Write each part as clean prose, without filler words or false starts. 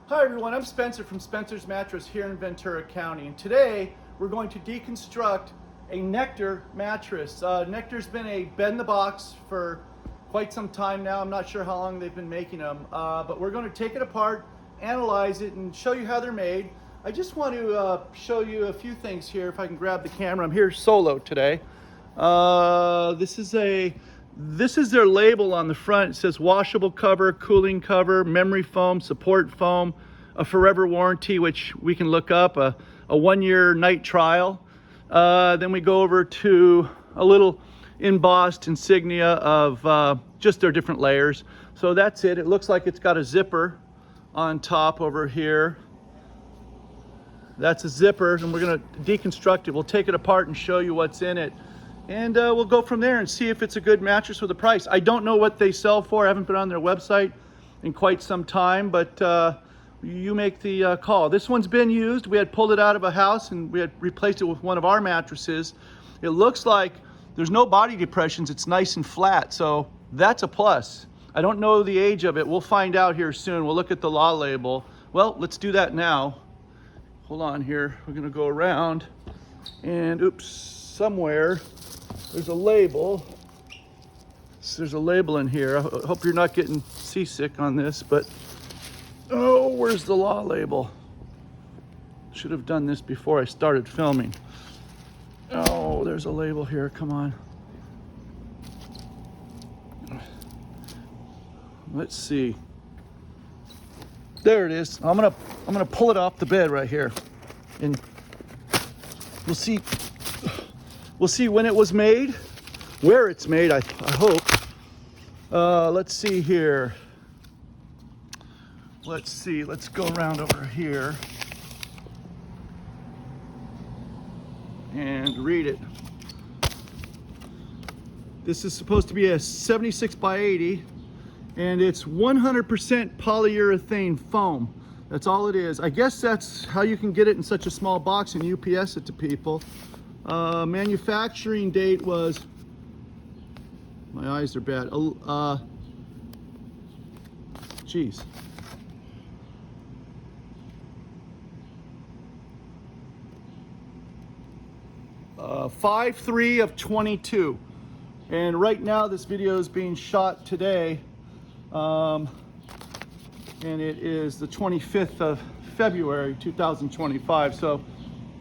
Hi everyone, I'm Spencer from Spencer's Mattress here in Ventura County, and today we're going to deconstruct a Nectar mattress. Nectar's been a bed in the box for quite some time now. I'm not sure how long they've been making them, but we're going to take it apart, analyze it, and show you how they're made. I just want to show you a few things here. If I can grab the camera, I'm here solo today. This is their label on the front. It says washable cover, cooling cover, memory foam, support foam, a forever warranty, which we can look up, a 1-year night trial. Then we go over to a little embossed insignia of just their different layers. So that's it. It looks like it's got a zipper on top over here. That's a zipper, and we're going to deconstruct it. We'll take it apart and show you what's in it. And we'll go from there and see if it's a good mattress with a price. I don't know what they sell for. I haven't been on their website in quite some time, but you make the call. This one's been used. We had pulled it out of a house and we had replaced it with one of our mattresses. It looks like there's no body depressions. It's nice and flat, so that's a plus. I don't know the age of it. We'll find out here soon. We'll look at the law label. Well, let's do that now. Hold on here. We're gonna go around and oops, somewhere there's a label. There's a label in here. I hope you're not getting seasick on this, but oh, where's the law label? Should have done this before I started filming. Oh, there's a label here. Come on. Let's see. There it is. I'm gonna pull it off the bed right here, and we'll see when it was made, where it's made, I hope. Let's see here. Let's see, let's go around over here and read it. This is supposed to be a 76 by 80, and it's 100% polyurethane foam. That's all it is. I guess that's how you can get it in such a small box and UPS it to people. Manufacturing date was, my eyes are bad, geez. 5/3 of 22. And right now this video is being shot today, and it is the 25th of February 2025. So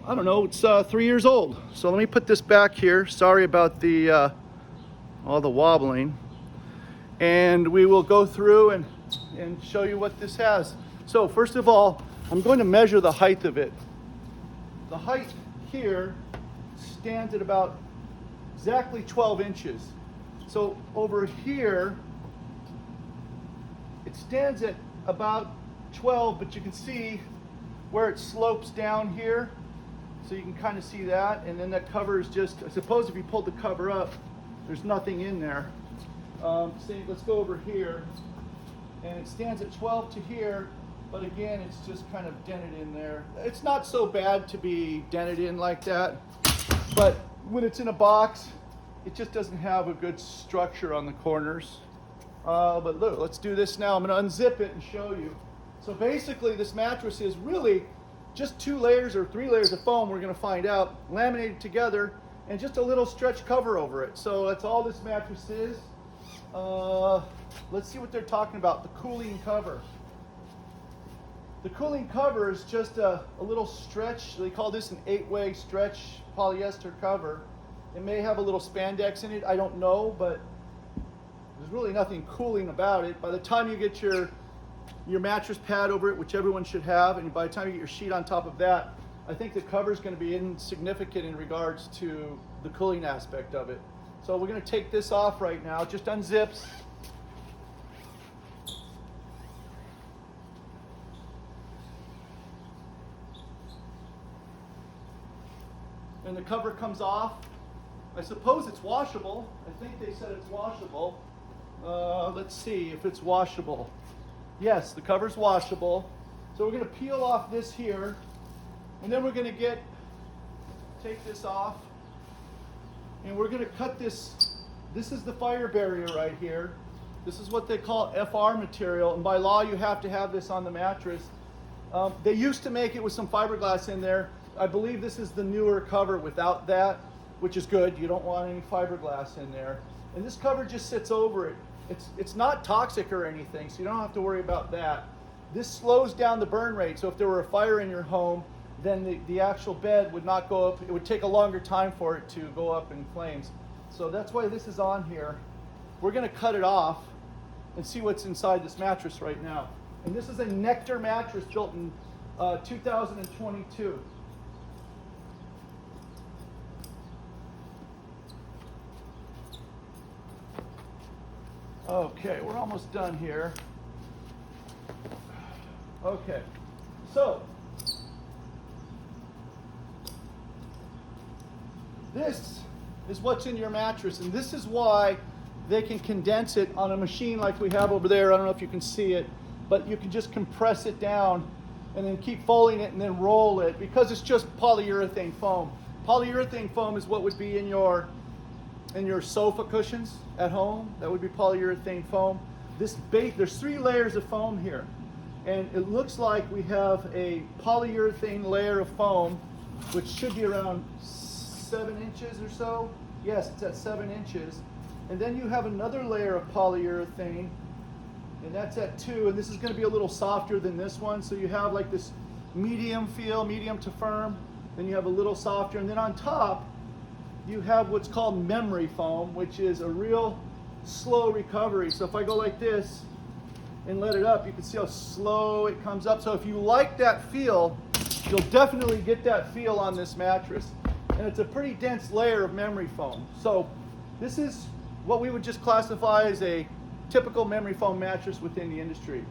I don't know, it's 3 years old. So let me put this back here. Sorry about the all the wobbling. And we will go through and show you what this has. So first of all, I'm going to measure the height of it. The height here stands at about exactly 12 inches. So over here, it stands at about 12, but you can see where it slopes down here. So you can kind of see that, and then that cover is just, I suppose if you pulled the cover up, there's nothing in there. Let's go over here, and it stands at 12 to here, but again, it's just kind of dented in there. It's not so bad to be dented in like that, but when it's in a box, it just doesn't have a good structure on the corners. But look, let's do this now. I'm gonna unzip it and show you. So basically, this mattress is really just 2 layers or 3 layers of foam, we're gonna find out, laminated together, and just a little stretch cover over it. So that's all this mattress is. Let's see what they're talking about, the cooling cover. The cooling cover is just a little stretch. They call this an 8-way stretch polyester cover. It may have a little spandex in it, I don't know, but there's really nothing cooling about it. By the time you get your mattress pad over it, which everyone should have, and by the time you get your sheet on top of that, I think the cover is going to be insignificant in regards to the cooling aspect of it. So we're going to take this off right now. It just unzips. And the cover comes off. I suppose it's washable. I think they said it's washable. Let's see if it's washable. Yes, the cover's washable. So we're going to peel off this here, and then we're going to take this off, and we're going to cut this. This is the fire barrier right here. This is what they call FR material, and by law you have to have this on the mattress. They used to make it with some fiberglass in there. I believe this is the newer cover without that, which is good. You don't want any fiberglass in there. And this cover just sits over it. It's not toxic or anything, so you don't have to worry about that. This slows down the burn rate, so if there were a fire in your home, then the actual bed would not go up. It would take a longer time for it to go up in flames. So that's why this is on here. We're gonna cut it off and see what's inside this mattress right now. And this is a Nectar mattress built in 2022. Okay, we're almost done here. Okay, so this is what's in your mattress, and this is why they can condense it on a machine like we have over there. I don't know if you can see it, but you can just compress it down and then keep folding it and then roll it, because it's just polyurethane foam. Polyurethane foam is what would be in your sofa cushions at home. That would be polyurethane foam. There's 3 layers of foam here, and it looks like we have a polyurethane layer of foam, which should be around 7 inches or so. Yes, it's at 7 inches. And then you have another layer of polyurethane, and that's at 2, and this is going to be a little softer than this one. So you have like this medium feel, medium to firm, then you have a little softer, and then on top you have what's called memory foam, which is a real slow recovery. So if I go like this and let it up, you can see how slow it comes up. So if you like that feel, you'll definitely get that feel on this mattress. And it's a pretty dense layer of memory foam. So this is what we would just classify as a typical memory foam mattress within the industry.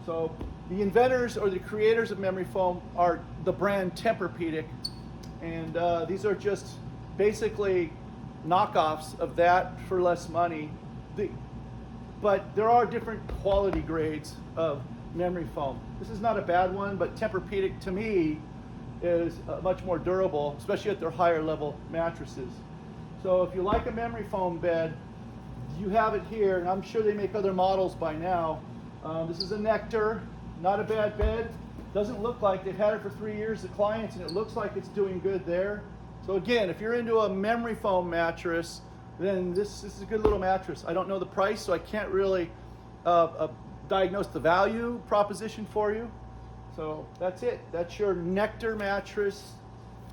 So the inventors or the creators of memory foam are the brand Tempur-Pedic, and these are just basically knockoffs of that for less money. But there are different quality grades of memory foam. This is not a bad one, but Tempur-Pedic to me is much more durable, especially at their higher level mattresses. So if you like a memory foam bed, you have it here, and I'm sure they make other models by now. This is a Nectar, not a bad bed. Doesn't look like they've had it for 3 years, the clients, and it looks like it's doing good there. So again, if you're into a memory foam mattress, then this is a good little mattress. I don't know the price, so I can't really diagnose the value proposition for you. So that's it. That's your Nectar mattress,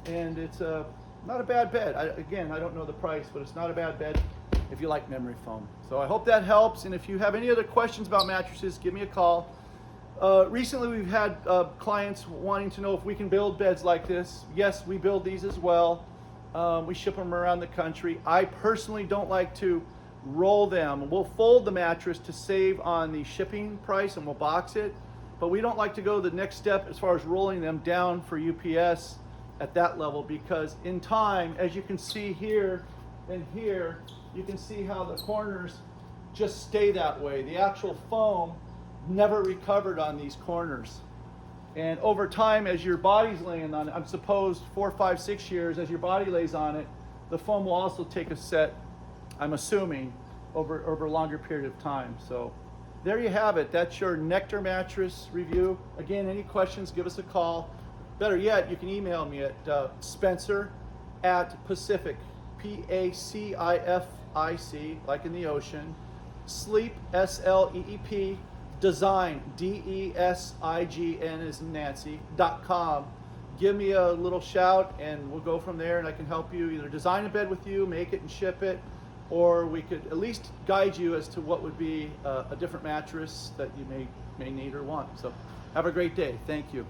and it's not a bad bed. Again, I don't know the price, but it's not a bad bed if you like memory foam. So I hope that helps, and if you have any other questions about mattresses, give me a call. Recently we've had clients wanting to know if we can build beds like this. Yes, we build these as well. We ship them around the country. I personally don't like to roll them. We'll fold the mattress to save on the shipping price, and we'll box it, but we don't like to go the next step as far as rolling them down for UPS at that level, because in time, as you can see here and here, you can see how the corners just stay that way. The actual foam never recovered on these corners. And over time, as your body's laying on it, I'm supposed 4, 5, 6 years, as your body lays on it, the foam will also take a set, I'm assuming, over a longer period of time. So there you have it. That's your Nectar mattress review. Again, any questions, give us a call. Better yet, you can email me at Spencer@Pacific, PACIFIC, like in the ocean, sleep, SLEEP, design, DESIGN as in Nancy, .com. Give me a little shout and we'll go from there, and I can help you either design a bed with you, make it and ship it, or we could at least guide you as to what would be a different mattress that you may need or want. So have a great day. Thank you.